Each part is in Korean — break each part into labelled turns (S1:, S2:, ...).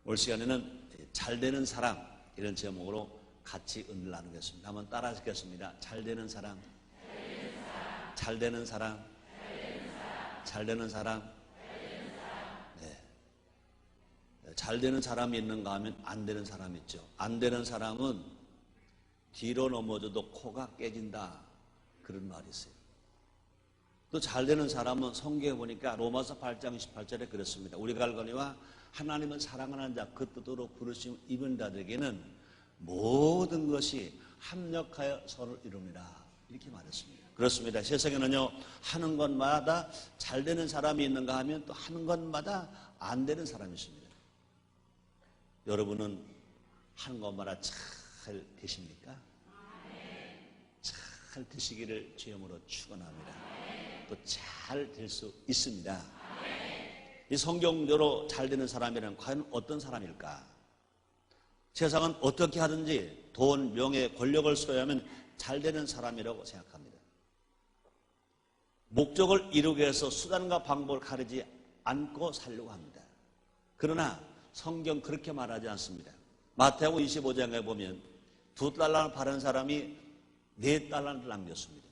S1: 올 시간에는 잘되는 사랑 이런 제목으로 같이 은혜를 나누겠습니다. 한번 따라 하시겠습니다. 잘되는 사랑, 잘되는 사랑, 잘되는 사랑. 네. 잘되는 사람이 있는가 하면 안 되는 사람이 있죠. 안 되는 사람은 뒤로 넘어져도 코가 깨진다, 그런 말이 있어요. 또 잘되는 사람은 성경에 보니까 로마서 8장 28절에 그렇습니다. 우리가 알거니와 하나님을 사랑하는 자 그 뜻으로 부르심 입은 자들에게는 모든 것이 합력하여 선을 이룹니다, 이렇게 말했습니다. 그렇습니다. 세상에는요, 하는 것마다 잘 되는 사람이 있는가 하면 또 하는 것마다 안 되는 사람이 있습니다. 여러분은 하는 것마다 잘 되십니까? 잘 되시기를 주님으로 축원합니다. 또 잘 될 수 있습니다. 이 성경대로 잘 되는 사람이란 과연 어떤 사람일까? 세상은 어떻게 하든지 돈, 명예, 권력을 소유하면 잘 되는 사람이라고 생각합니다. 목적을 이루기 위해서 수단과 방법을 가리지 않고 살려고 합니다. 그러나 성경 그렇게 말하지 않습니다. 마태복음 25장에 보면 2달란트 바른 사람이 4달란트를 남겼습니다.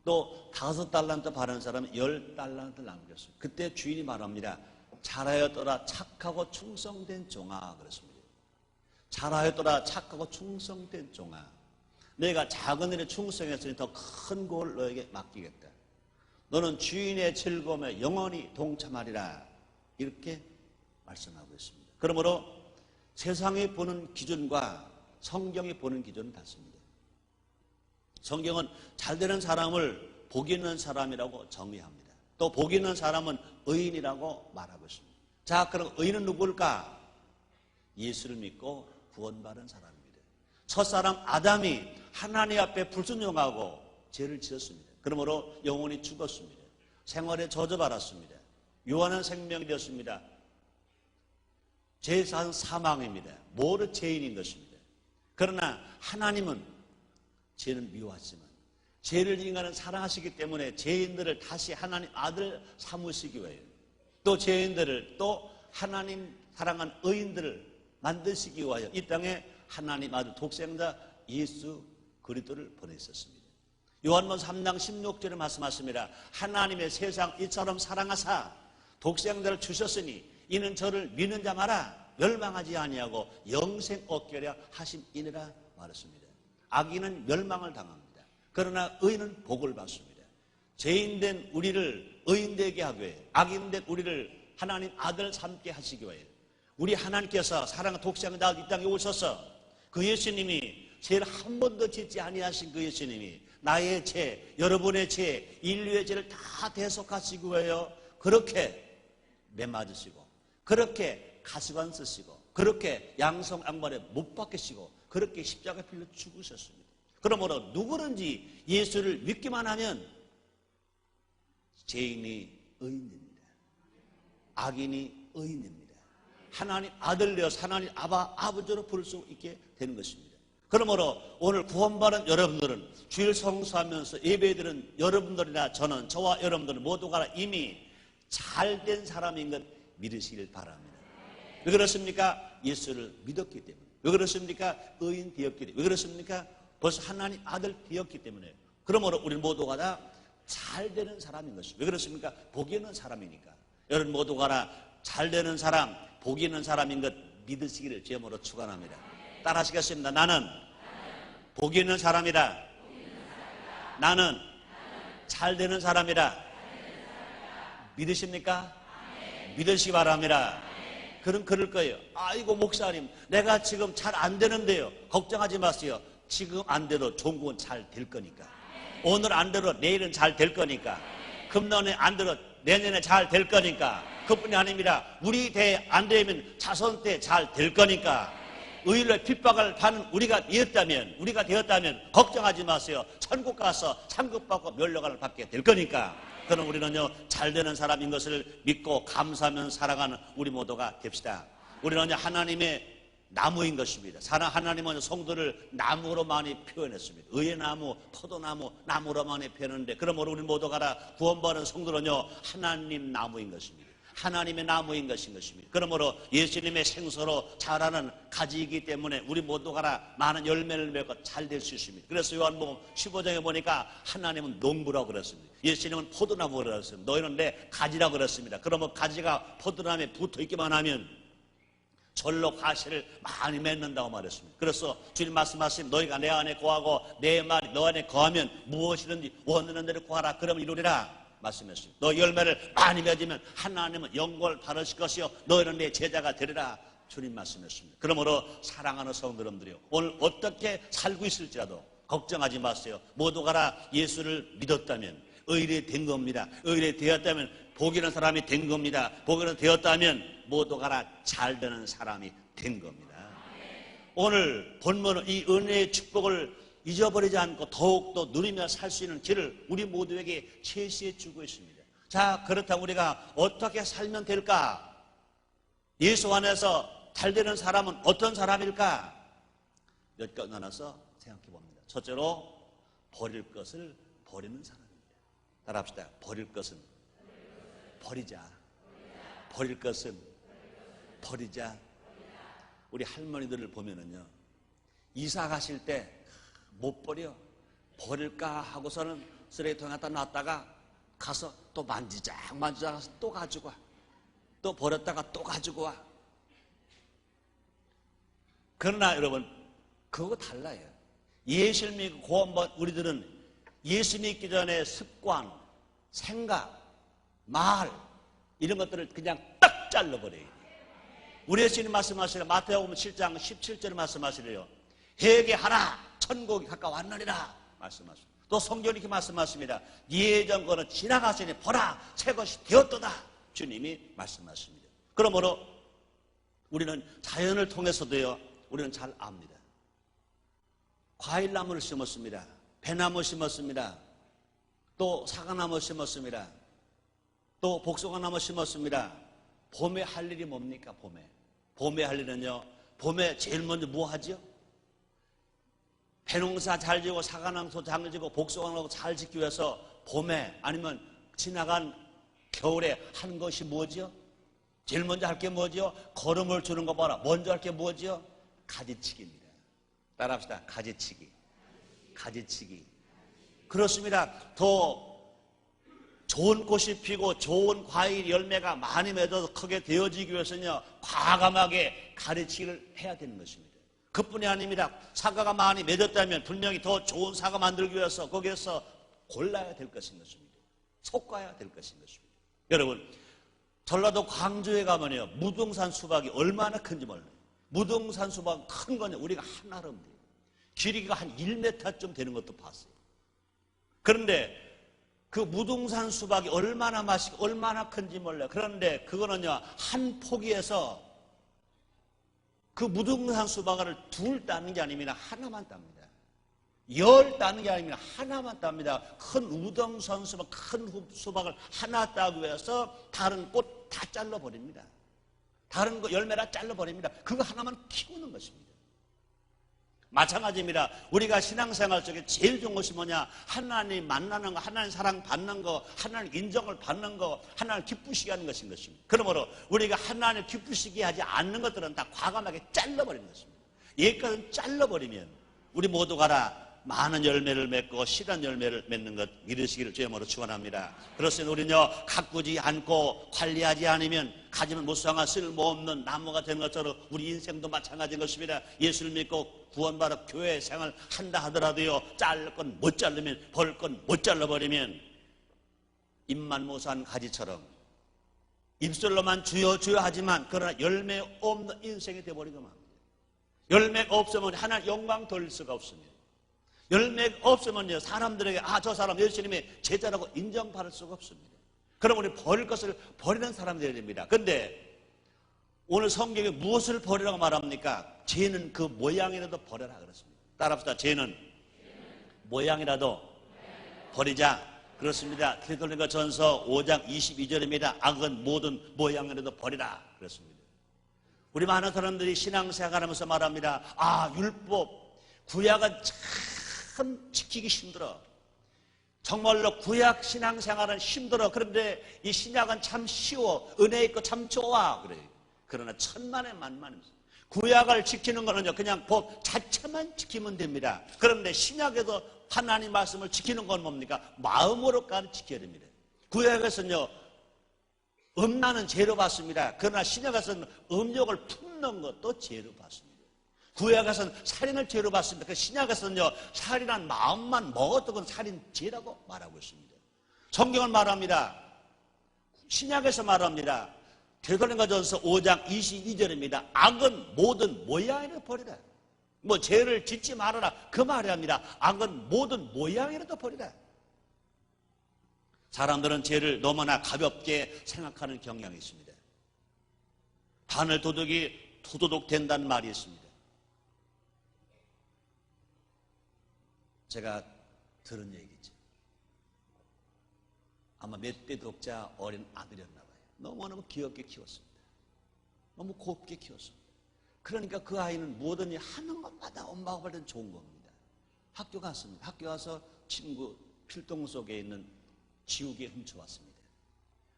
S1: 또 5달란트 바른 사람이 10달란트를 남겼습니다. 그때 주인이 말합니다. 잘하였더라 착하고 충성된 종아, 그랬습니다. 잘하였더라 착하고 충성된 종아, 내가 작은 일에 충성했으니 더 큰 것을 너에게 맡기겠다. 너는 주인의 즐거움에 영원히 동참하리라, 이렇게 말씀하고 있습니다. 그러므로 세상이 보는 기준과 성경이 보는 기준은 같습니다. 성경은 잘되는 사람을 복 있는 사람이라고 정의합니다. 또 복 있는 사람은 의인이라고 말하고 있습니다. 자, 그럼 의인은 누구일까? 예수를 믿고 구원받은 사람입니다. 첫사람 아담이 하나님 앞에 불순종하고 죄를 지었습니다. 그러므로 영혼이 죽었습니다. 생활에 저주받았습니다. 유한한 생명이 되었습니다. 죄사는 사망입니다. 모두 죄인인 것입니다. 그러나 하나님은 죄는 미워하지만 죄를 인간은 사랑하시기 때문에 죄인들을 다시 하나님 아들 삼으시기 위하여, 또 죄인들을 또 하나님 사랑한 의인들을 만드시기 위하여 이 땅에 하나님 아들 독생자 예수 그리스도를 보내셨습니다. 요한복음 3장 16절에 말씀하십니다. 하나님의 세상 이처럼 사랑하사 독생자를 주셨으니 이는 저를 믿는 자마다 멸망하지 아니하고 영생 얻게 하려 하심이니라 말했습니다. 악인은 멸망을 당합니다. 그러나 의인은 복을 받습니다. 죄인된 우리를 의인되게 하기 위해, 악인된 우리를 하나님 아들 삼게 하시기 위해 우리 하나님께서 사랑의 독생자 이 땅에 오셔서 그 예수님이 죄를 한 번도 짓지 아니하신 그 예수님이 나의 죄, 여러분의 죄, 인류의 죄를 다 대속하시기 위하여 그렇게 매맞으시고, 그렇게 가시관 쓰시고, 그렇게 양성 양발에 못 박히시고, 그렇게 십자가에 필려 죽으셨습니다. 그러므로 누구든지 예수를 믿기만 하면 죄인이 의인입니다. 악인이 의인입니다. 하나님 아들 되어서 하나님 아버지로 부를 수 있게 되는 것입니다. 그러므로 오늘 구원받은 여러분들은 주일 성수하면서 예배드린 여러분들이나 저와 여러분들은 모두가 이미 잘된 사람인 것 믿으시길 바랍니다. 왜 그렇습니까? 예수를 믿었기 때문에. 왜 그렇습니까? 의인 되었기 때문에. 왜 그렇습니까? 벌써 하나님 아들 되었기 때문에. 그러므로 우리 모두가 다 잘되는 사람인 것입니다. 왜 그렇습니까? 복이 있는 사람이니까. 여러분 모두가 다 잘되는 사람, 복이 있는 사람인 것 믿으시기를 주님으로 축원합니다. 따라 하시겠습니다. 나는 복이 있는 사람이다. 나는 잘되는 사람이다. 믿으십니까? 믿으시기 바랍니다. 그럼 그럴 거예요. 아이고 목사님, 내가 지금 잘 안 되는데요. 걱정하지 마세요. 지금 안 돼도 종국은 잘 될 거니까. 오늘 안 돼도 내일은 잘 될 거니까. 금년에 안 돼도 내년에 잘 될 거니까. 그뿐이 아닙니다. 우리 대 안 되면 자손 때 잘 될 거니까. 의인의 핍박을 받는 우리가 되었다면 걱정하지 마세요. 천국 가서 상급받고 멸류관을 받게 될 거니까. 그럼 우리는요, 잘되는 사람인 것을 믿고 감사하면서 살아가는 우리 모두가 됩시다. 우리는 하나님의 나무인 것입니다. 하나님은 성도를 나무로 많이 표현했습니다. 의의 나무, 포도나무, 나무로 많이 표현했는데, 그러므로 우리 모두가 구원받은 성도는요, 하나님 나무인 것입니다. 하나님의 나무인 것입니다. 그러므로 예수님의 생수로 자라는 가지이기 때문에 우리 모두가 많은 열매를 맺고 잘 될 수 있습니다. 그래서 요한복음 15장에 보니까 하나님은 농부라고 그랬습니다. 예수님은 포도나무라고 그랬습니다. 너희는 내 가지라고 그랬습니다. 그러면 가지가 포도나무에 붙어 있기만 하면 절로 가시를 많이 맺는다고 말했습니다. 그래서 주님 말씀하신 너희가 내 안에 거하고 내 말이 너 안에 거하면 무엇이든지 원하는 대로 구하라 그러면 이루리라 말씀했습니다. 너 열매를 많이 맺으면 하나님은 영광을 받으실 것이요 너희는 내 제자가 되리라 주님 말씀했습니다. 그러므로 사랑하는 성도 여러분들이요, 오늘 어떻게 살고 있을지라도 걱정하지 마세요. 모두가 예수를 믿었다면 의인이 된 겁니다. 의인이 되었다면 복 있는 사람이 된 겁니다. 복 있는 되었다면 모두가 잘 되는 사람이 된 겁니다. 오늘 본문은 이 은혜의 축복을 잊어버리지 않고 더욱더 누리며 살 수 있는 길을 우리 모두에게 제시해 주고 있습니다. 자, 그렇다면 우리가 어떻게 살면 될까? 예수 안에서 잘 되는 사람은 어떤 사람일까? 몇 가지 나눠서 생각해 봅니다. 첫째로 버릴 것을 버리는 사람입니다. 따라합시다. 버릴 것은 버리자. 버릴 것은 버리자. 우리 할머니들을 보면은요, 이사 가실 때 못 버려. 버릴까 하고서는 쓰레기통에 갖다 놨다가 가서 또 만지작 또 가지고 와. 또 버렸다가 또 가지고 와. 그러나 여러분, 그거 달라요. 예수 믿고 구원받은 우리들은 예수 믿기 전에 습관, 생각, 말 이런 것들을 그냥 딱 잘라버려요. 우리 예수님 말씀하시려 마태복음 7장 17절에 말씀하시래요. 회개하라 천국이 가까웠느니라 말씀하십니다. 또 성경이 이렇게 말씀하십니다. 예전 거는 지나갔으니 보라 새 것이 되었도다 주님이 말씀하십니다. 그러므로 우리는 자연을 통해서도요, 우리는 잘 압니다. 과일나무를 심었습니다. 배나무 심었습니다. 또 사과나무 심었습니다. 또 복숭아나무 심었습니다. 봄에 할 일이 뭡니까? 봄에 할 일은요, 봄에 제일 먼저 뭐 하죠? 배농사 잘 지고 사과나무 잘 지고 복숭아나무 잘 짓기 위해서 봄에 아니면 지나간 겨울에 한 것이 뭐죠? 제일 먼저 할 게 뭐죠? 걸음을 주는 거 봐라. 먼저 할 게 뭐죠? 가지치기입니다. 따라합시다. 가지치기. 그렇습니다. 더 좋은 꽃이 피고 좋은 과일 열매가 많이 맺어서 크게 되어지기 위해서는요, 과감하게 가지치기를 해야 되는 것입니다. 그뿐이 아닙니다. 사과가 많이 맺었다면 분명히 더 좋은 사과 만들기 위해서 거기에서 골라야 될 것인 것입니다. 솎아야 될 것인 것입니다. 여러분, 전라도 광주에 가면요, 무등산 수박이 얼마나 큰지 몰라요. 무등산 수박 큰 거는 우리가 하나로 돼요. 길이가 한 1m쯤 되는 것도 봤어요. 그런데 그 무등산 수박이 얼마나 맛있고 얼마나 큰지 몰라요. 그런데 그거는요, 한 포기에서 그 무등산 수박을 둘 따는 게 아닙니다. 하나만 땁니다. 10 따는 게 아닙니다. 하나만 땁니다. 큰 우등산 수박, 큰 수박을 하나 따기 위해서 다른 꽃 다 잘라버립니다. 다른 거 열매라 잘라버립니다. 그거 하나만 키우는 것입니다. 마찬가지입니다. 우리가 신앙생활 속에 제일 좋은 것이 뭐냐? 하나님 만나는 거, 하나님 사랑 받는 거, 하나님 인정을 받는 거, 하나님 기쁘시게 하는 것인 것입니다. 그러므로 우리가 하나님 기쁘시게 하지 않는 것들은 다 과감하게 잘라버리는 것입니다. 여기까지 잘라버리면 우리 모두가 많은 열매를 맺고 실한 열매를 맺는 것 이루시기를 주님으로 축원합니다. 그렇습니다. 우리는요, 가꾸지 않고 관리하지 않으면 가지면 무쌍한 쓸모없는 나무가 되는 것처럼 우리 인생도 마찬가지인 것입니다. 예수를 믿고 구원받아 교회 생활 한다 하더라도요, 자를 건 못 자르면, 벌 건 못 잘라버리면 잎만무산 가지처럼 입술로만 주여 주여 하지만 그러나 열매 없는 인생이 되어버리고만 합니다. 열매가 없으면 하나님 영광 돌릴 수가 없습니다. 열매가 없으면요, 사람들에게 저 사람 예수님의 제자라고 인정받을 수가 없습니다. 그럼 우리 버릴 것을 버리는 사람이 되어야 됩니다. 그런데 오늘 성경에 무엇을 버리라고 말합니까? 죄는 그 모양이라도 버려라 그렇습니다. 따라합시다. 죄는 모양이라도 버리자. 그렇습니다. 데살로니가 전서 5장 22절입니다. 악은 모든 모양이라도 버리라 그렇습니다. 우리 많은 사람들이 신앙생활하면서 말합니다. 율법, 구약은 참 지키기 힘들어. 정말로 구약 신앙생활은 힘들어. 그런데 이 신약은 참 쉬워. 은혜 있고 참 좋아. 그래요. 그러나 천만의 만만입니다. 구약을 지키는 거는요, 그냥 법 자체만 지키면 됩니다. 그런데 신약에도 하나님 말씀을 지키는 건 뭡니까? 마음으로까지 지켜야 됩니다. 구약에서는요, 음란은 죄로 봤습니다. 그러나 신약에서는 음욕을 품는 것도 죄로 봤습니다. 구약에서는 살인을 죄로 봤습니다. 그 신약에서는요, 살인한 마음만 먹었던 건 살인죄라고 말하고 있습니다. 성경은 말합니다. 신약에서 말합니다. 데살로니가전서 5장 22절입니다. 악은 모든 모양이라도 버리라. 뭐 죄를 짓지 말아라 그 말이 합니다. 악은 모든 모양이라도 버리라. 사람들은 죄를 너무나 가볍게 생각하는 경향이 있습니다. 바늘 도둑이 도둑 된다는 말이 있습니다. 제가 들은 얘기죠. 아마 몇 대 독자 어린 아들이었나 봐요. 너무너무 귀엽게 키웠습니다. 너무 곱게 키웠습니다. 그러니까 그 아이는 뭐든지 하는 것마다 엄마가 볼 때는 좋은 겁니다. 학교 갔습니다. 학교 가서 친구 필통 속에 있는 지우개 훔쳐왔습니다.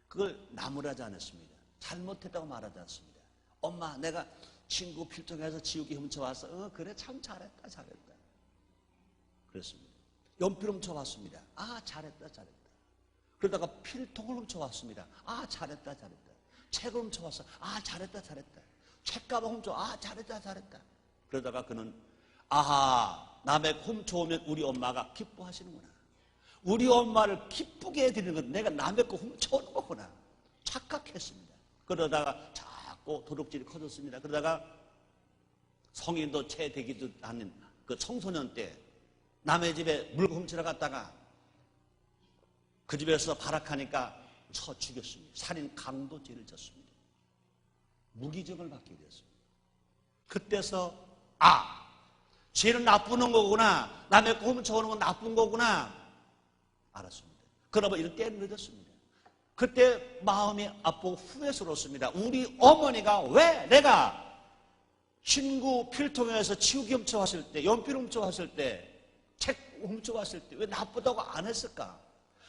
S1: 그걸 나무라지 않았습니다. 잘못했다고 말하지 않습니다. 엄마, 내가 친구 필통에서 지우개 훔쳐왔어. 그래, 참 잘했다. 그랬습니다. 연필 훔쳐왔습니다. 잘했다. 그러다가 필통을 훔쳐왔습니다. 잘했다. 책을 훔쳐왔어. 잘했다. 책가방 훔쳐. 잘했다. 그러다가 그는 남의 훔쳐오면 우리 엄마가 기뻐하시는구나. 우리 엄마를 기쁘게 해드리는 건 내가 남의 거 훔쳐오는 거구나. 착각했습니다. 그러다가 자꾸 도둑질이 커졌습니다. 그러다가 성인도 채 되기도 하는 그 청소년 때 남의 집에 물건 훔치러 갔다가 그 집에서 발악하니까 쳐 죽였습니다. 살인 강도죄를 졌습니다. 무기징역을 받게 되었습니다. 그때서 죄는 나쁘는 거구나. 남의 거 훔쳐오는 건 나쁜 거구나. 알았습니다. 그러나 이런 때는 늦었습니다. 그때 마음이 아프고 후회스러웠습니다. 우리 어머니가 왜 내가 친구 필통에서 지우개 훔쳐왔을 때, 연필 훔쳐왔을 때, 책 훔쳐왔을 때 왜 나쁘다고 안 했을까?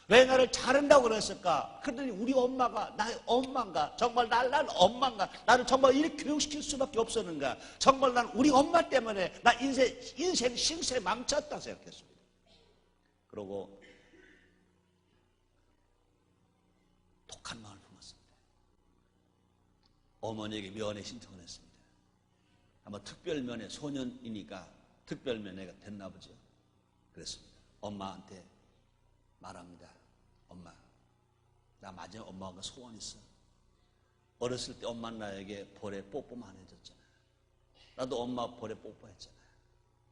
S1: 왜 나를 잘한다고 그랬을까? 그랬더니 우리 엄마가 나의 엄마인가? 정말 난 엄마인가? 나를 정말 이렇게 교육시킬 수밖에 없었는가? 정말 난 우리 엄마 때문에 나 인생 신세 망쳤다 생각했습니다. 그러고 독한 마음을 품었습니다. 어머니에게 면회 신청을 했습니다. 아마 특별면회, 소년이니까 특별면회가 됐나 보죠. 그랬습니다. 엄마한테 말합니다. 엄마, 나 마지막 엄마가 소원 있어. 어렸을 때 엄마는 나에게 볼에 뽀뽀만 해줬잖아. 나도 엄마 볼에 뽀뽀했잖아.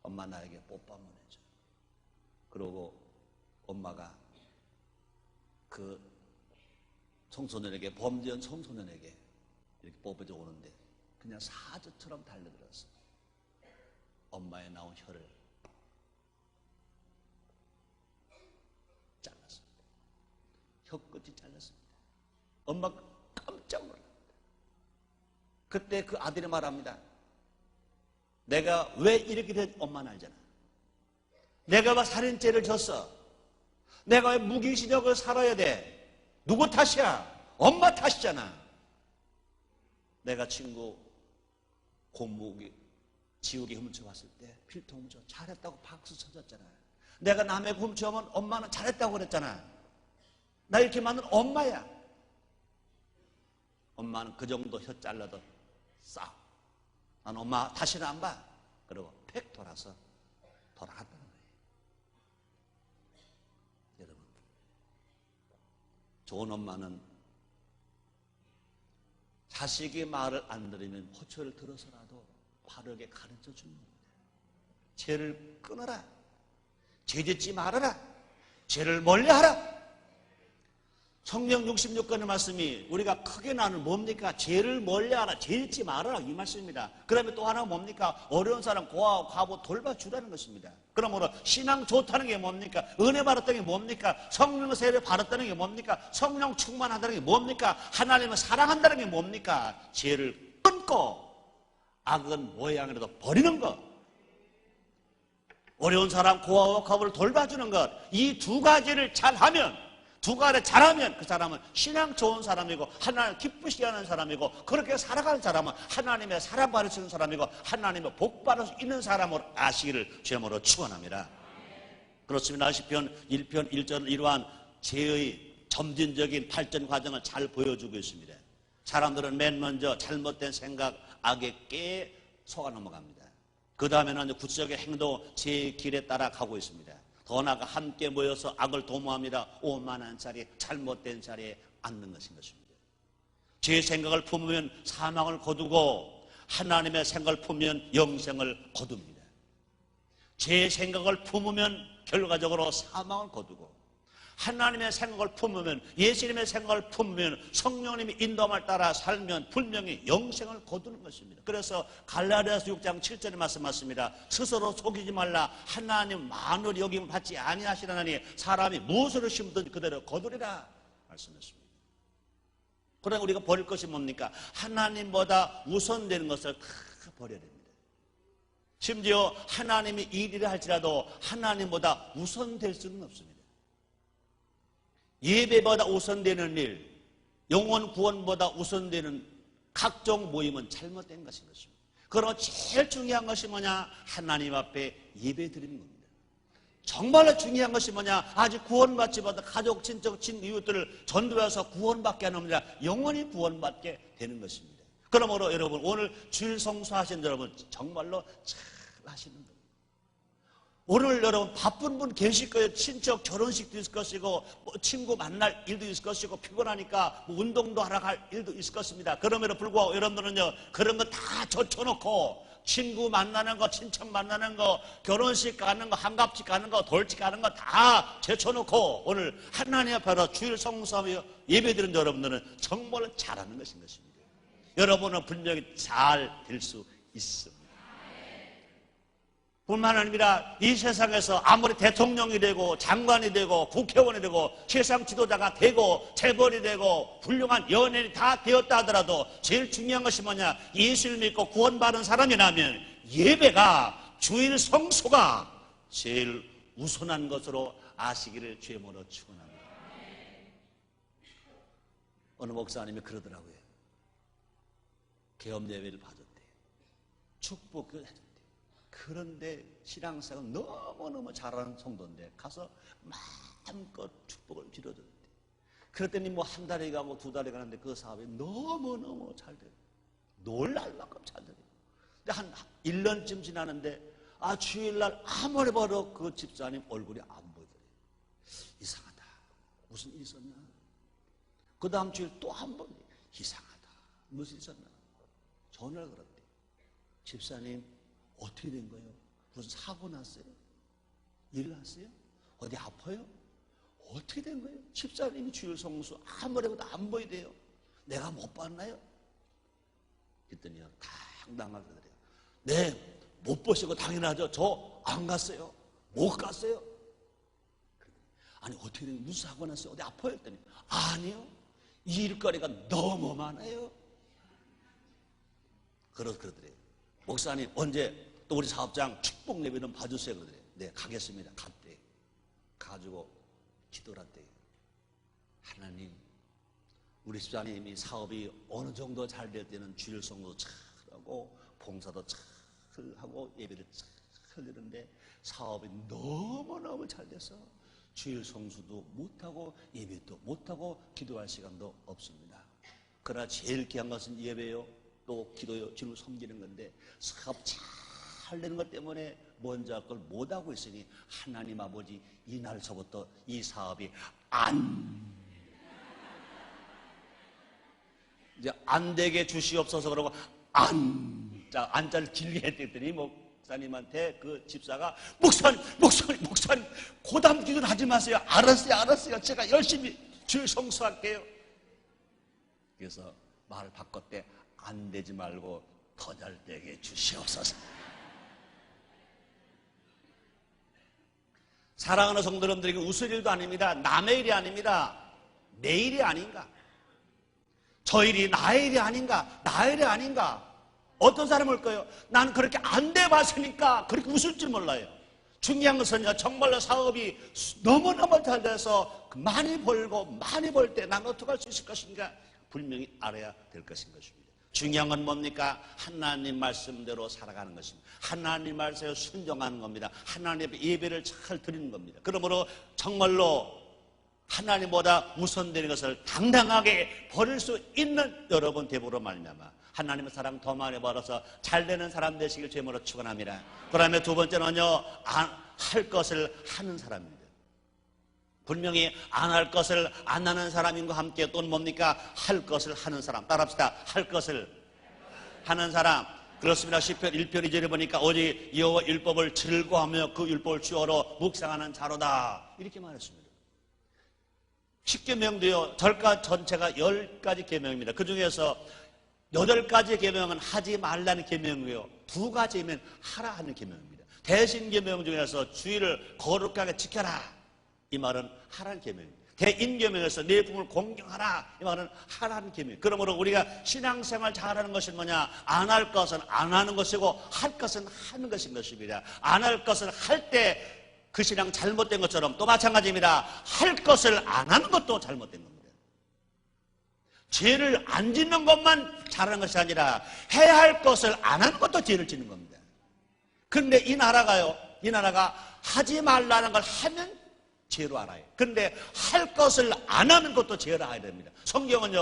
S1: 엄마 나에게 뽀뽀 한번 해줘. 그러고 엄마가 그 청소년에게, 범죄한 청소년에게 이렇게 뽀뽀져 오는데 그냥 사자처럼 달려들었어. 엄마의 나온 혀를 잘랐습니다. 혀끝이 잘랐습니다. 엄마가 깜짝 놀랍니다. 그때 그 아들이 말합니다. 내가 왜 이렇게 된 엄마는 알잖아. 내가 왜 살인죄를 졌어? 내가 왜 무기징역을 살아야 돼? 누구 탓이야? 엄마 탓이잖아. 내가 친구 고무기 지우개 훔쳐왔을 때 필통 훔쳐 잘했다고 박수 쳐줬잖아. 내가 남의 훔쳐오면 엄마는 잘했다고 그랬잖아. 나 이렇게 만든 엄마야. 엄마는 그 정도 혀 잘라도 싸워. 난 엄마 다시는 안 봐. 그리고 팩 돌아서 돌아갔다는 거예요. 여러분, 좋은 엄마는 자식이 말을 안 들으면 호초를 들어서라도 바르게 가르쳐 주는 겁니다. 죄를 끊어라. 죄 짓지 말아라. 죄를 멀리하라. 성경 66권의 말씀이 우리가 크게 나누는 뭡니까? 죄를 멀리하라. 죄 짓지 말아라. 이 말씀입니다. 그다음에 또 하나가 뭡니까? 어려운 사람 고아와 과부 돌봐주라는 것입니다. 그러므로 신앙 좋다는 게 뭡니까? 은혜 받았다는 게 뭡니까? 성령 세례 받았다는 게 뭡니까? 성령 충만하다는 게 뭡니까? 하나님을 사랑한다는 게 뭡니까? 죄를 끊고 악은 모양이라도 버리는 것. 어려운 사람 고아와 과부를 돌봐주는 것, 이 두 가지를 잘하면, 두 가지를 잘하면 그 사람은 신앙 좋은 사람이고 하나님 기쁘시게 하는 사람이고, 그렇게 살아가는 사람은 하나님의 사랑받을 수 있는 사람이고 하나님의 복받을 수 있는 사람으로 아시기를 주님으로 축원합니다. 그렇습니다. 시편 1편 1절을 이러한 죄의 점진적인 발전 과정을 잘 보여주고 있습니다. 사람들은 맨 먼저 잘못된 생각, 악에 깨 속아 넘어갑니다. 그 다음에는 구체적인 행동, 제 길에 따라 가고 있습니다. 더 나아가 함께 모여서 악을 도모합니다. 오만한 자리에, 잘못된 자리에 앉는 것인 것입니다. 제 생각을 품으면 사망을 거두고 하나님의 생각을 품으면 영생을 거둡니다. 제 생각을 품으면 결과적으로 사망을 거두고, 하나님의 생각을 품으면, 예수님의 생각을 품으면, 성령님이 인도함을 따라 살면 분명히 영생을 거두는 것입니다. 그래서 갈라디아서 6장 7절에 말씀하십니다. 스스로 속이지 말라. 하나님 만을 여김을 받지 아니하시나니 사람이 무엇을 심든 그대로 거두리라 말씀했습니다. 그러나 우리가 버릴 것이 뭡니까? 하나님보다 우선되는 것을 다 버려야 됩니다. 심지어 하나님이 일이라 할지라도 하나님보다 우선될 수는 없습니다. 예배보다 우선되는 일, 영혼 구원보다 우선되는 각종 모임은 잘못된 것인 것입니다. 그러나 제일 중요한 것이 뭐냐? 하나님 앞에 예배 드리는 겁니다. 정말로 중요한 것이 뭐냐? 아직 구원받지 못한 가족, 친척, 이웃들을 전도해서 구원받게 하는 겁니다. 영원히 구원받게 되는 것입니다. 그러므로 여러분, 오늘 주일 성수하신 여러분 정말로 잘 하시는 겁니다. 오늘 여러분 바쁜 분 계실 거예요. 친척 결혼식도 있을 것이고, 친구 만날 일도 있을 것이고, 피곤하니까 운동도 하러 갈 일도 있을 것입니다. 그럼에도 불구하고 여러분들은요, 그런 거 다 젖혀놓고 친구 만나는 거, 친척 만나는 거, 결혼식 가는 거, 한갑집 가는 거, 돌집 가는 거 다 제쳐놓고 오늘 하나님 앞에서 주일 성수하며 예배드리는 여러분들은 정말 잘하는 것인 것입니다. 여러분은 분명히 잘 될 수 있습니다. 뿐만 아니라 이 세상에서 아무리 대통령이 되고 장관이 되고 국회의원이 되고 세상 지도자가 되고 재벌이 되고 훌륭한 연예인이 다 되었다 하더라도 제일 중요한 것이 뭐냐? 예수를 믿고 구원받은 사람이라면 예배가, 주일 성수가 제일 우선한 것으로 아시기를 주님으로 축원합니다. 어느 목사님이 그러더라고요. 계엄예배를 봐줬대. 축복을 해줬대. 그런데 신앙생활 너무너무 잘하는 성도인데 가서 마음껏 축복을 빌어줬대. 그랬더니 뭐 한 달이 가고 두 달이 가는데 그 사업이 너무너무 잘 돼요. 놀랄 만큼 잘 돼요. 근데 한 1년쯤 지나는데 주일날 아무리 봐도 그 집사님 얼굴이 안 보이더래요. 이상하다. 무슨 일이 있었나? 그 다음 주일 또 한 번 이상하다. 무슨 일이 있었나? 전화를 걸었대. 집사님 어떻게 된 거예요? 무슨 사고 났어요? 일 났어요? 어디 아파요? 어떻게 된 거예요? 집사님이 주일 성수 아무리 봐도 안 보이대요. 내가 못 봤나요? 그랬더니요, 당당하게 그래요. 네, 못 보시고 당연하죠. 저 안 갔어요. 못 갔어요. 아니 어떻게 된 거예요? 무슨 사고 났어요? 어디 아파요? 했더니 아니요, 일거리가 너무 많아요. 그러더래요. 목사님 언제 또 우리 사업장 축복 예배 좀 봐주세요. 그러더래요. 네, 가겠습니다. 갔대. 가지고 기도를 한대요. 하나님, 우리 집사님이 사업이 어느 정도 잘 될 때는 주일 성도 잘하고 봉사도 잘하고 예배를 잘하는데 사업이 너무너무 잘 돼서 주일 성수도 못하고 예배도 못하고 기도할 시간도 없습니다. 그러나 제일 귀한 것은 예배요, 또 기도요, 주를 섬기는 건데 사업 잘 되는 것 때문에 먼저 할 걸 못하고 있으니 하나님 아버지, 이날서부터 이 사업이 이제 안 되게 주시옵소서 그러고 안자를 길게 했더니 목사님한테 그 집사가 목사님 고담 기도를 하지 마세요. 알았어요. 제가 열심히 주일 성수할게요. 그래서 말을 바꿨대. 안 되지 말고 더 잘 되게 주시옵소서. 사랑하는 성도 여러분들에게 웃을 일도 아닙니다. 남의 일이 아닙니다. 내 일이 아닌가? 저 일이 나의 일이 아닌가? 나의 일이 아닌가? 어떤 사람일까요? 나는 그렇게 안 돼 봤으니까 그렇게 웃을 줄 몰라요. 중요한 것은요, 정말로 사업이 너무너무 잘 돼서 많이 벌고 많이 벌 때 난 어떻게 할 수 있을 것인가 분명히 알아야 될 것인 것입니다. 중요한 건 뭡니까? 하나님 말씀대로 살아가는 것입니다. 하나님 말씀에 순종하는 겁니다. 하나님 예배를 잘 드리는 겁니다. 그러므로 정말로 하나님보다 우선되는 것을 당당하게 버릴 수 있는 여러분 되므로 말미암아 하나님의 사랑 더 많이 벌어서 잘 되는 사람 되시길 주님으로 축원합니다. 그 다음에 두 번째는요, 할 것을 하는 사람입니다. 분명히 안 할 것을 안 하는 사람인과 함께 또는 뭡니까? 할 것을 하는 사람. 따라합시다. 할 것을 하는 사람. 그렇습니다. 시편 1편 2절에 보니까 오직 여호와 율법을 즐거워하며 그 율법을 주어로 묵상하는 자로다. 이렇게 말했습니다. 10계명도요, 절가 전체가 10가지 계명입니다. 그 중에서 8가지 계명은 하지 말라는 계명이고요, 2가지면 하라 하는 계명입니다. 대신 계명 중에서 주의를 거룩하게 지켜라, 이 말은 하라는 계명입니다. 대인계명에서 내 부모를 공경하라, 이 말은 하라는 계명. 그러므로 우리가 신앙생활 잘하는 것은 뭐냐? 안 할 것은 안 하는 것이고 할 것은 하는 것인 것입니다. 안 할 것을 할 때 그 신앙 잘못된 것처럼 또 마찬가지입니다. 할 것을 안 하는 것도 잘못된 겁니다. 죄를 안 짓는 것만 잘하는 것이 아니라 해야 할 것을 안 하는 것도 죄를 짓는 겁니다. 그런데 이 나라가 하지 말라는 걸 하면 죄로 알아요. 그런데 할 것을 안 하는 것도 죄로 알아야 됩니다. 성경은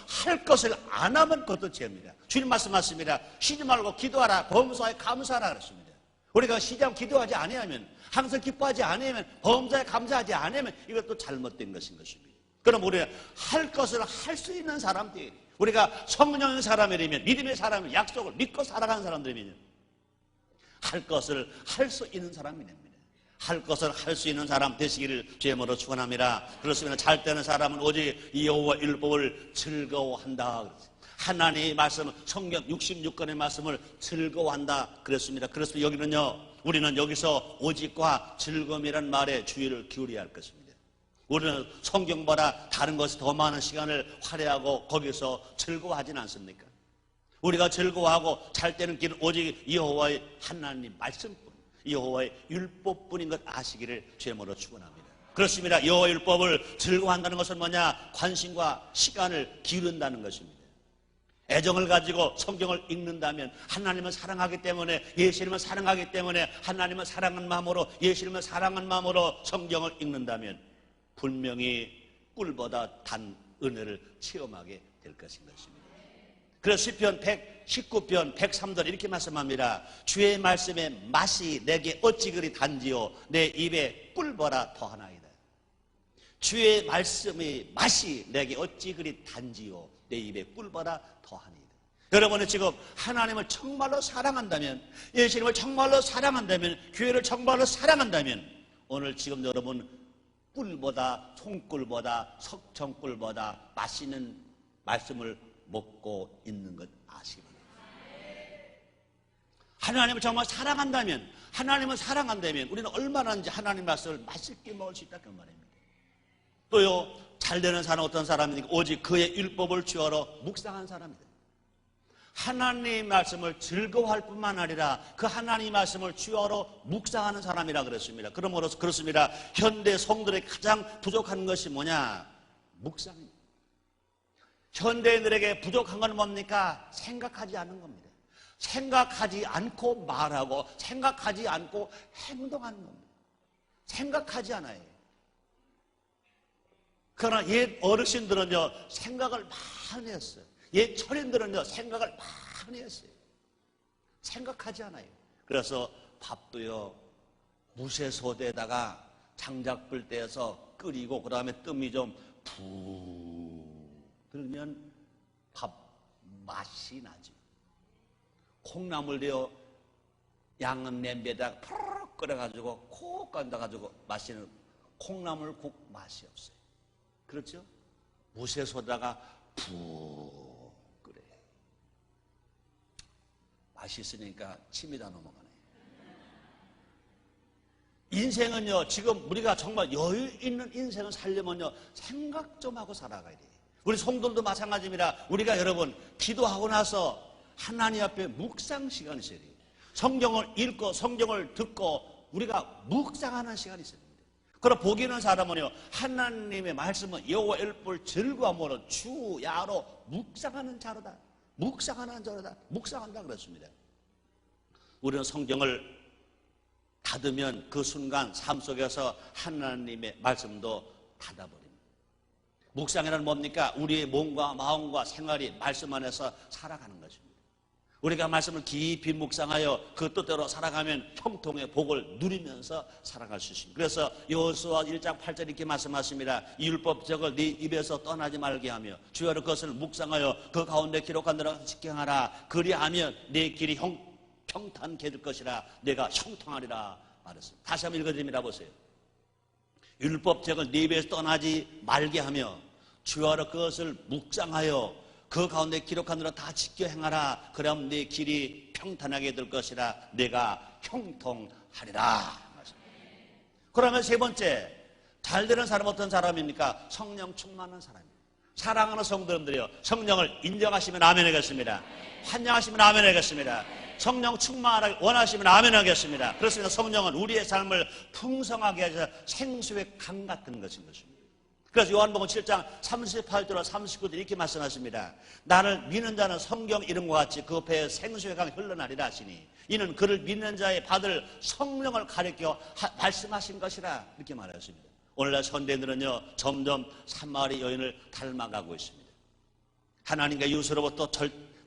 S1: 할 것을 안 하면 그것도 죄입니다. 주님 말씀하십니다. 쉬지 말고 기도하라, 범사에 감사하라 그랬습니다. 우리가 쉬지 않고 기도하지 아니하면, 항상 기뻐하지 않으면, 범사에 감사하지 않으면 이것도 잘못된 것인 것입니다. 그럼 우리가 할 것을 할 수 있는 사람들이, 우리가 성령의 사람이라면, 믿음의 사람이면, 약속을 믿고 살아가는 사람들이면 할 것을 할 수 있는 사람이 됩니다. 할 것을 할 수 있는 사람 되시기를 주님으로 축원합니다. 그렇습니다. 잘 되는 사람은 오직 여호와 율법을 즐거워한다. 하나님의 말씀, 성경 66권의 말씀을 즐거워한다 그랬습니다. 그래서 우리는 여기서 오직과 즐거움이라는 말에 주의를 기울여야 할 것입니다. 우리는 성경보다 다른 것에 더 많은 시간을 할애하고 거기서 즐거워하지는 않습니까? 우리가 즐거워하고 잘 되는 길은 오직 여호와의 하나님 말씀뿐, 여호와의 율법뿐인 것 아시기를 주님으로 축원합니다. 그렇습니다. 여호와의 율법을 즐거워한다는 것은 뭐냐? 관심과 시간을 기울인다는 것입니다. 애정을 가지고 성경을 읽는다면, 하나님을 사랑하기 때문에, 예수님을 사랑하기 때문에, 하나님을 사랑하는 마음으로, 예수님을 사랑하는 마음으로 성경을 읽는다면 분명히 꿀보다 단 은혜를 체험하게 될 것인 것입니다. 그래서 시편 119편 103절 이렇게 말씀합니다. 주의 말씀의 맛이 내게 어찌 그리 단지요, 내 입에 꿀보다 더하나이다. 주의 말씀의 맛이 내게 어찌 그리 단지요, 내 입에 꿀보다 더하니이다. 여러분은 지금 하나님을 정말로 사랑한다면, 예수님을 정말로 사랑한다면, 교회를 정말로 사랑한다면, 오늘 지금 여러분 꿀보다, 송꿀보다, 석청꿀보다 맛있는 말씀을 먹고 있는 것 아시기 바랍니다. 하나님을 정말 사랑한다면, 하나님을 사랑한다면 우리는 얼마나인지 하나님 말씀을 맛있게 먹을 수 있다 그 말입니다. 또요, 잘 되는 사람은 어떤 사람입니까? 오직 그의 율법을 주어로 묵상한 사람이다. 하나님 말씀을 즐거워할 뿐만 아니라 그 하나님 말씀을 주어로 묵상하는 사람이라 그랬습니다. 그러므로 그렇습니다. 현대 성도들의 가장 부족한 것이 뭐냐? 묵상입니다. 현대인들에게 부족한 건 뭡니까? 생각하지 않는 겁니다. 생각하지 않고 말하고, 생각하지 않고 행동하는 겁니다. 생각하지 않아요. 그러나 옛 어르신들은요, 생각을 많이 했어요. 옛 철인들은요, 생각을 많이 했어요. 생각하지 않아요. 그래서 밥도요, 무쇠소대에다가 장작불 떼서 끓이고, 그 다음에 뜸이 좀 푹 들면 밥 맛이 나죠. 콩나물도요, 양은 냄비에다가 푸르륵 끓여가지고 콕 건져가지고 마시는 콩나물국 맛이 없어요. 그렇죠? 무쇠소다가 푹 끓여요. 맛있으니까 침이 다 넘어가네요. 인생은요, 지금 우리가 정말 여유 있는 인생을 살려면요, 생각 좀 하고 살아가야 돼요. 우리 성도들도 마찬가지입니다. 우리가 여러분 기도하고 나서 하나님 앞에 묵상 시간이 있어야 돼요. 성경을 읽고 성경을 듣고 우리가 묵상하는 시간이 있어야 됩니다. 그럼 복이 있는 사람은요, 하나님의 말씀은 여호와 일불 즐거움으로 주야로 묵상하는 자로다. 묵상하는 자로다. 묵상한다 그랬습니다. 우리는 성경을 닫으면 그 순간 삶 속에서 하나님의 말씀도 닫아버립니다. 묵상이란 뭡니까? 우리의 몸과 마음과 생활이 말씀 안에서 살아가는 것입니다. 우리가 말씀을 깊이 묵상하여 그 뜻대로 살아가면 형통의 복을 누리면서 살아갈 수 있습니다. 그래서 여호수아 1장 8절 이렇게 말씀하십니다. 이 율법책을 네 입에서 떠나지 말게 하며 주야로 그것을 묵상하여 그 가운데 기록한 대로 지켜하라. 그리하면 네 길이 평탄케 될 것이라. 내가 형통하리라 말했습니다. 다시 한번 읽어드립니다. 보세요. 율법책을 네 입에서 떠나지 말게 하며 주야로 그것을 묵상하여 그 가운데 기록한 대로 다 지켜 행하라. 그럼 네 길이 평탄하게 될 것이라. 내가 형통하리라. 그러면 세 번째, 잘 되는 사람은 어떤 사람입니까? 성령 충만한 사람입니다. 사랑하는 성도님들이요, 성령을 인정하시면 아멘 하겠습니다. 환영하시면 아멘 하겠습니다. 성령 충만하게 원하시면 아멘 하겠습니다. 그렇습니다. 성령은 우리의 삶을 풍성하게 해서 생수의 강 같은 것인 것입니다. 그래서 요한복음 7장 38절과 39절 이렇게 말씀하십니다. 나를 믿는 자는 성경 이름과 같이 그 배에 생수의 강이 흘러나리라 하시니 이는 그를 믿는 자의 받을 성령을 가리켜 말씀하신 것이라 이렇게 말하셨습니다. 오늘날 현대인들은요, 점점 사마리 여인을 닮아가고 있습니다. 하나님과 이웃으로부터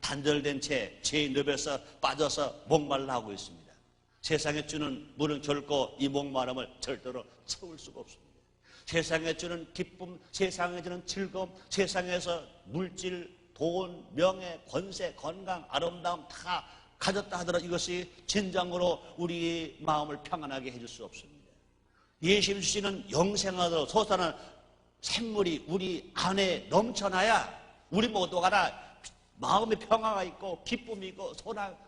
S1: 단절된 채 죄의 늪에서 빠져서 목말라 하고 있습니다. 세상에 주는 물은 결코 이 목마름을 절대로 채울 수가 없습니다. 세상에 주는 기쁨, 세상에 주는 즐거움, 세상에서 물질, 돈, 명예, 권세, 건강, 아름다움 다 가졌다 하더라도 이것이 진정으로 우리 마음을 평안하게 해줄 수 없습니다. 예수님 주시는 영생하도록 솟아나는 샘물이 우리 안에 넘쳐나야 우리 모두가 다 마음의 평화가 있고 기쁨이 있고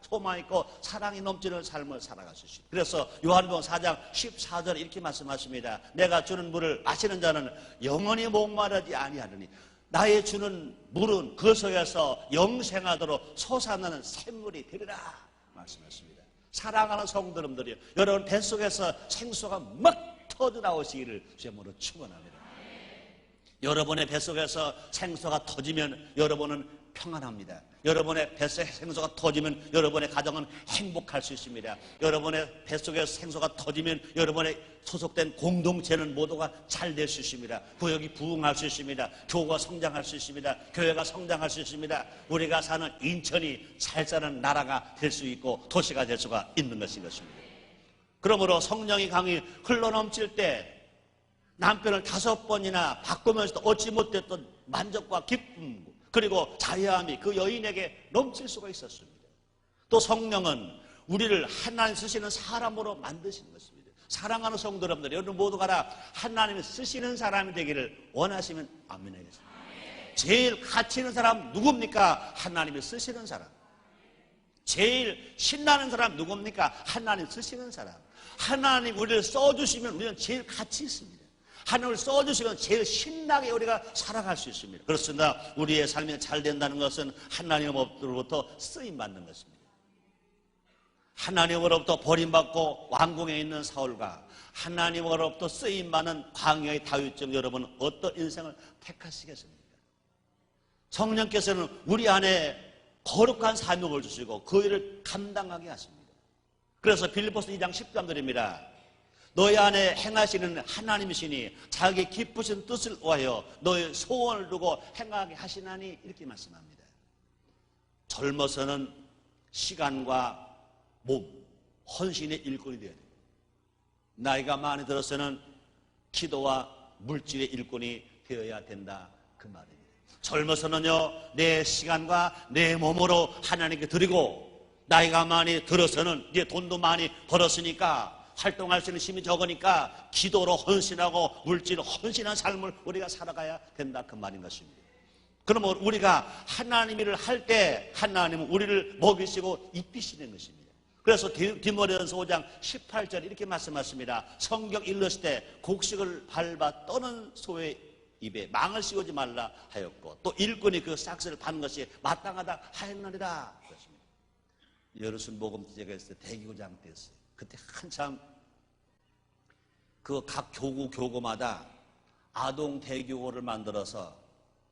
S1: 소망이 있고 사랑이 넘치는 삶을 살아갈 수 있습니다. 그래서 요한복음 4장 14절에 이렇게 말씀하십니다. 내가 주는 물을 마시는 자는 영원히 목마르지 아니하느니 나의 주는 물은 그 속에서 영생하도록 솟아나는 샘물이 되리라 말씀하십니다. 사랑하는 성도님들이요, 여러분 뱃속에서 생수가 막 터져 나오시기를 주님으로 축원합니다. 여러분의 뱃속에서 생수가 터지면 여러분은 평안합니다. 여러분의 뱃속에 생수가 터지면 여러분의 가정은 행복할 수 있습니다. 여러분의 뱃속에 생수가 터지면 여러분의 소속된 공동체는 모두가 잘 될 수 있습니다. 구역이 부흥할 수 있습니다. 교회가 성장할 수 있습니다. 교회가 성장할 수 있습니다. 우리가 사는 인천이 잘 사는 나라가 될 수 있고 도시가 될 수가 있는 것인 것입니다. 그러므로 성령의 강이 흘러넘칠 때 남편을 5번이나 바꾸면서도 얻지 못했던 만족과 기쁨 그리고 자유함이 그 여인에게 넘칠 수가 있었습니다. 또 성령은 우리를 하나님 쓰시는 사람으로 만드시는 것입니다. 사랑하는 성도 여러분들, 여러분 모두가 다 하나님이 쓰시는 사람이 되기를 원하시면 아멘 하겠습니다. 제일 가치 있는 사람 누굽니까? 하나님이 쓰시는 사람. 제일 신나는 사람 누굽니까? 하나님 쓰시는 사람. 하나님 우리를 써주시면 우리는 제일 가치 있습니다. 하나님을 써주시면 제일 신나게 우리가 살아갈 수 있습니다. 그렇습니다. 우리의 삶이 잘 된다는 것은 하나님으로부터 쓰임받는 것입니다. 하나님으로부터 버림받고 왕궁에 있는 사울과 하나님으로부터 쓰임받는 광야의 다윗 중 여러분은 어떤 인생을 택하시겠습니까? 성령께서는 우리 안에 거룩한 사명을 주시고 그 일을 감당하게 하십니다. 그래서 빌립보서 2장 13절입니다. 너희 안에 행하시는 하나님이시니 자기 기쁘신 뜻을 위하여 너의 소원을 두고 행하게 하시나니 이렇게 말씀합니다. 젊어서는 시간과 몸, 헌신의 일꾼이 되어야 됩니다. 나이가 많이 들어서는 기도와 물질의 일꾼이 되어야 된다 그 말입니다. 젊어서는요 내 시간과 내 몸으로 하나님께 드리고 나이가 많이 들어서는 이제 돈도 많이 벌었으니까 활동할 수 있는 힘이 적으니까 기도로 헌신하고 물질로 헌신한 삶을 우리가 살아가야 된다 그 말인 것입니다. 그러면 우리가 하나님 일을 할 때 하나님은 우리를 먹이시고 입히시는 것입니다. 그래서 디모데전서 5장 18절 이렇게 말씀하십니다. 성경 읽으실 때 곡식을 밟아 떠는 소의 입에 망을 씌우지 말라 하였고 또 일꾼이 그 싹스를 받는 것이 마땅하다 하였느니라 그렇습니다. 여루순 복음 지역에서 대기구장 때였어요. 그때 한참 그 각 교구 교구마다 아동 대교구를 만들어서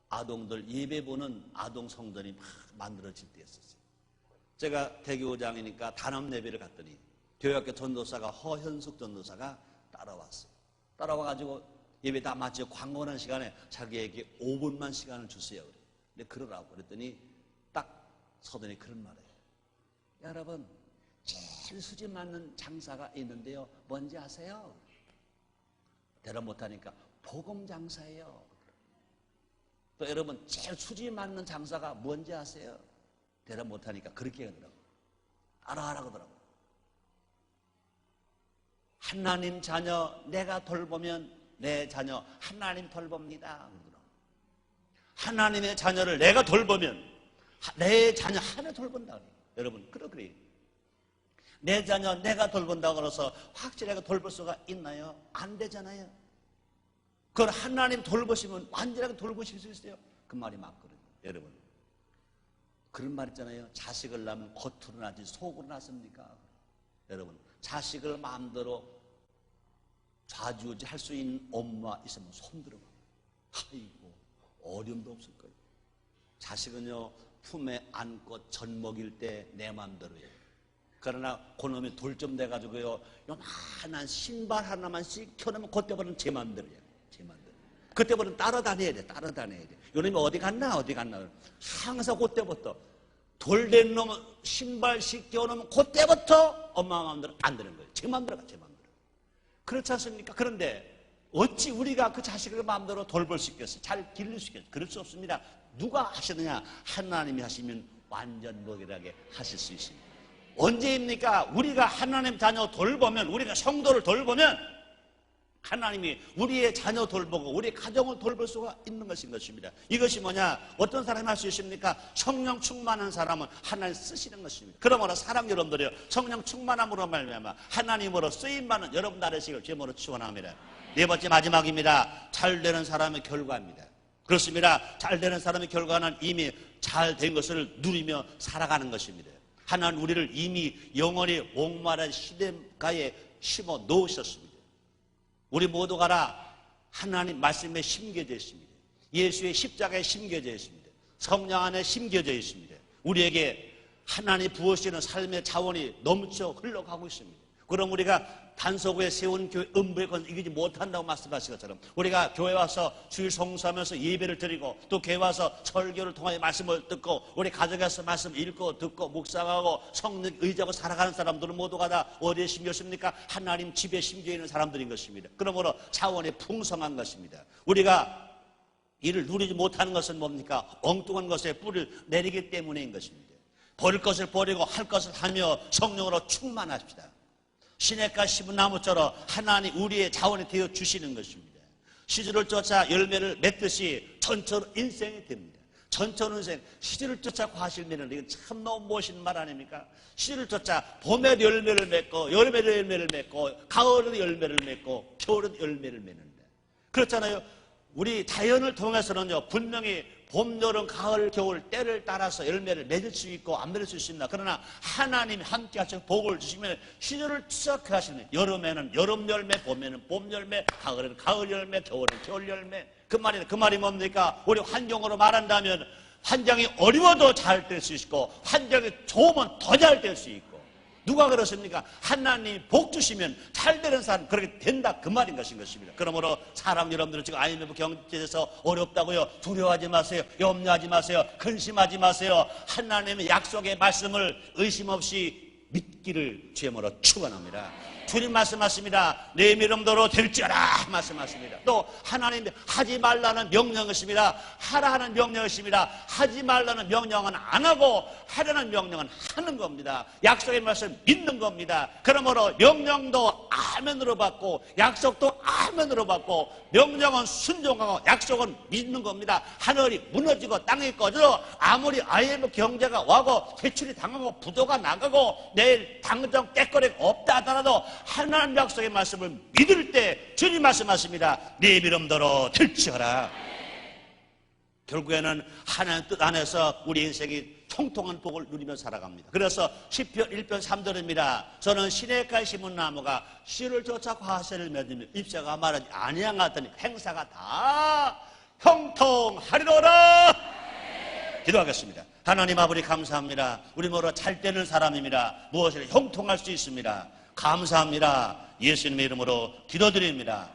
S1: 아동들 예배 보는 아동 성전이 막 만들어질 때였었어요. 제가 대교장이니까 단합 예배를 갔더니 교회학교 전도사가 허현숙 전도사가 따라왔어요. 따라와가지고 예배 다 마치고 광고하는 시간에 자기에게 5분만 시간을 주세요. 근데 그러라고 그랬더니 딱 서더니 그런 말이에요. 여러분, 제일 수지 맞는 장사가 있는데요. 뭔지 아세요? 대답 못하니까 복음 장사예요. 또 여러분, 제일 수지 맞는 장사가 뭔지 아세요? 대답 못하니까 그렇게 하더라고요. 알아 그러더라고요. 하나님 자녀 내가 돌보면 내 자녀 하나님 돌봅니다. 하나님의 자녀를 내가 돌보면 내 자녀 하나 돌본다. 여러분 그래요. 내 자녀 내가 돌본다고 그래서 확실하게 돌볼 수가 있나요? 안 되잖아요. 그걸 하나님 돌보시면 완전하게 돌보실 수 있어요. 그 말이 맞거든요. 여러분 그런 말 있잖아요. 자식을 낳으면 겉으로 나지 속으로 낳습니까? 여러분 자식을 마음대로 좌지우지 할 수 있는 엄마 있으면 손들어봐. 아이고 어려움도 없을 거예요. 자식은요 품에 안고 젖 먹일 때 내 마음대로 해요. 그러나 그놈이 돌점 돼가지고요 요만한 신발 하나만 씩 켜놓으면 그때부터는 제 마음대로 해요. 제 마음대로. 그때부터는 따라다녀야 돼. 요놈이 어디 갔나 항상 그때부터 돌된 놈 신발 씩 껴놓으면 그때부터 엄마 마음대로 안 되는 거예요. 제 마음대로 가. 제 마음대로. 그렇지 않습니까? 그런데 어찌 우리가 그 자식을 마음대로 돌볼 수 있겠어요? 잘 기를 수 있겠어요? 그럴 수 없습니다. 누가 하시느냐? 하나님이 하시면 완전 무결하게 하실 수 있습니다. 언제입니까? 우리가 하나님 자녀 돌보면, 우리가 성도를 돌보면 하나님이 우리의 자녀 돌보고 우리의 가정을 돌볼 수가 있는 것인 것입니다. 이것이 뭐냐? 어떤 사람이 할 수 있습니까? 성령 충만한 사람은 하나님 쓰시는 것입니다. 그러므로 사랑 여러분들이요 성령 충만함으로 말미암아 하나님으로 쓰임받는 여러분 나르시길 주님으로 축원합니다. 네 번째 마지막입니다. 잘 되는 사람의 결과입니다. 그렇습니다. 잘 되는 사람의 결과는 이미 잘 된 것을 누리며 살아가는 것입니다. 하나님 우리를 이미 영원히 옥마른 시대가에 심어 놓으셨습니다. 우리 모두가 다 하나님 말씀에 심겨져 있습니다. 예수의 십자가에 심겨져 있습니다. 성령 안에 심겨져 있습니다. 우리에게 하나님 부으시는 삶의 자원이 넘쳐 흘러가고 있습니다. 그럼 우리가 단서구에 세운 교회 음부의 건 이기지 못한다고 말씀하신 것처럼 우리가 교회 와서 주일 성수하면서 예배를 드리고 또 교회 와서 설교를 통하여 말씀을 듣고 우리 가정에서 말씀 읽고 듣고 묵상하고 성령 의지하고 살아가는 사람들은 모두가 다 어디에 심겼습니까? 하나님 집에 심겨 있는 사람들인 것입니다. 그러므로 차원이 풍성한 것입니다. 우리가 이를 누리지 못하는 것은 뭡니까? 엉뚱한 것에 뿌리를 내리기 때문인 것입니다. 버릴 것을 버리고 할 것을 하며 성령으로 충만합시다. 시냇가 심은 나무처럼 하나님 우리의 자원이 되어 주시는 것입니다. 시절을 쫓아 열매를 맺듯이 전처럼 인생이 됩니다. 전처럼 인생, 시절을 쫓아 과실매는 이건 참 너무 멋있는 말 아닙니까? 시절을 쫓아 봄에 열매를 맺고 여름에 열매를 맺고 가을에 열매를 맺고 겨울에 열매를 맺는다. 그렇잖아요. 우리 자연을 통해서는요 분명히 봄, 여름, 가을, 겨울 때를 따라서 열매를 맺을 수 있고 안 맺을 수 있습니다. 그러나 하나님이 함께 하셔서 복을 주시면 시절을 추적해 하시는 여름에는 여름 열매, 봄에는 봄 열매, 가을에는 가을 열매, 겨울에는 겨울 열매. 그 말이 뭡니까? 우리 환경으로 말한다면 환경이 어려워도 잘 될 수 있고 환경이 좋으면 더 잘 될 수 있고 누가 그렇습니까? 하나님이 복 주시면 잘 되는 사람 그렇게 된다 그 말인 것입니다. 그러므로 사람 여러분들은 지금 IMF 경제에서 어렵다고요. 두려워하지 마세요. 염려하지 마세요. 근심하지 마세요. 하나님의 약속의 말씀을 의심 없이 믿기를 주님으로 축원합니다. 주님 말씀하십니다. 내 이름대로 될지어라 말씀하십니다. 또 하나님 하지 말라는 명령이십니다. 하라 하는 명령이십니다. 하지 말라는 명령은 안 하고 하라는 명령은 하는 겁니다. 약속의 말씀 믿는 겁니다. 그러므로 명령도 아멘으로 받고 약속도 아멘으로 받고 명령은 순종하고 약속은 믿는 겁니다. 하늘이 무너지고 땅이 꺼져 아무리 IMF 경제가 와고 대출이 당하고 부도가 나가고 내일 당장 떼거리가 없다 하더라도 하나님 약속의 말씀을 믿을 때 주님 말씀하십니다. 네 이름대로 될지어라. 결국에는 하나님 뜻 안에서 우리 인생이 통통한 복을 누리며 살아갑니다. 그래서 시편 1편 3절입니다. 저는 시냇가에 심은 나무가 씨를 쫓아 과실을 맺으며 잎사가 마르지 아니하더니 행사가 다 형통하리로라. 기도하겠습니다. 하나님 아버지 감사합니다. 우리 모두 잘 되는 사람입니다. 무엇을 형통할 수 있습니다. 감사합니다. 예수님의 이름으로 기도드립니다.